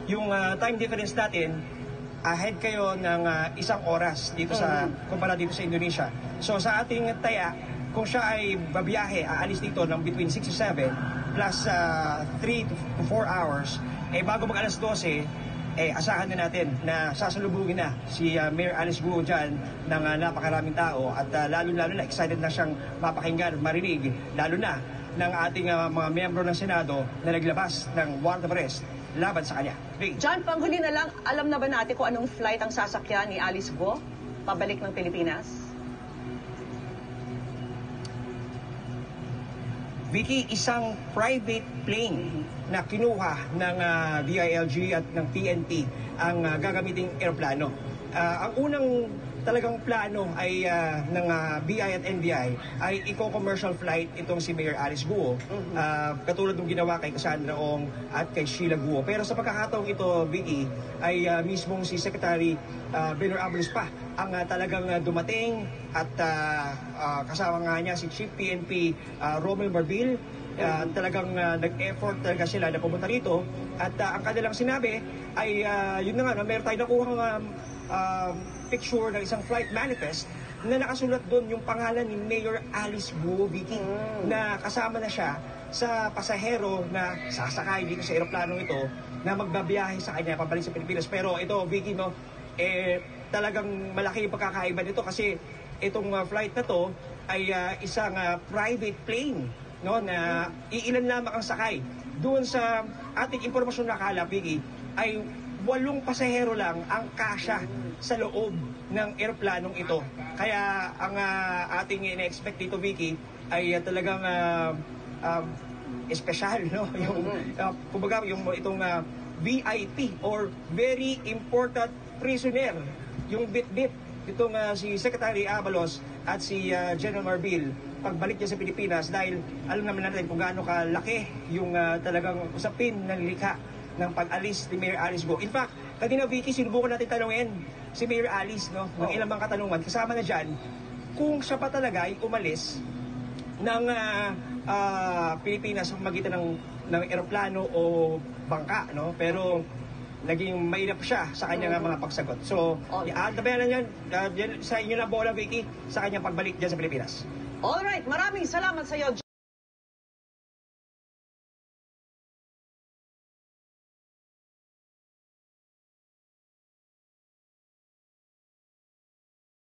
yung time difference natin, ahead kayo ng 1 oras dito sa kumpara dito sa Indonesia. So sa ating taya, kung siya ay babiyahe, aalis dito ng between 6 to 7 plus 3 to 4 hours, bago mag alas 12, asahan na natin na sasalubugin na si Mayor Alice Guo dyan ng napakaraming tao at lalo-lalo na excited na siyang mapakinggan at marinig, lalo na ng ating mga miyembro ng Senado na naglabas ng warrant of arrest laban sa kanya. John, panghuli na lang, alam na ba natin kung anong flight ang sasakyan ni Alice Guo pabalik ng Pilipinas? Vicky, isang private plane na kinuha ng DILG at ng PNP ang gagamiting eroplano. Ang unang talagang plano ay ng BI at NBI ay eco-commercial flight itong si Mayor Alice Guo, katulad ng ginawa kay Cassandra Ong at kay Sheila Guo. Pero sa pagkakataong ito, Vicky, ay mismong si Secretary Benor Abalos pa ang talagang dumating at kasama nga niya si Chief PNP Romel Marbil. Talagang nag-effort talaga sila na pumunta rito at ang kanilang sinabi ay yun na nga, meron tayo nakuhang picture ng isang flight manifest na nakasulat doon yung pangalan ni Mayor Alice Guo, Vicky, na kasama na siya sa pasahero na sasakay dito sa eroplanong ito na magbabiyahe sa kanya pabalik sa Pilipinas. Pero ito, Vicky, no, talagang malaki yung pagkakaiba nito kasi itong flight na to ay isang private plane, no, na iilan lamang ang sakay. Doon sa ating impormasyon na kalap, Vicky, ay 8 pasahero lang ang kasya sa loob ng eroplanong ito. Kaya ang ating ina-expect dito, Vicky, ay talagang espesyal, no? Yung kumbaga yung itong VIP or very important prisoner, yung bit-bit itong si Secretary Abalos at si General Marbil pagbalik niya sa Pilipinas, dahil alam naman natin kung gaano kalaki yung talagang usapin ng likha ng pag-alis ni Mayor Alice Guo. In fact, kanina, Vicky, sinubukan natin tanungin si Mayor Alice, no, ng ilang mga katanungan, kasama na dyan, kung siya pa talaga ay umalis ng Pilipinas sa magitan ng eroplano o bangka, no? Pero naging mainap siya sa kanyang mga pagsagot. So, tabayanan yan sa inyo na bola, Vicky, sa kanyang pagbalik dyan sa Pilipinas. Alright, maraming salamat sa iyo.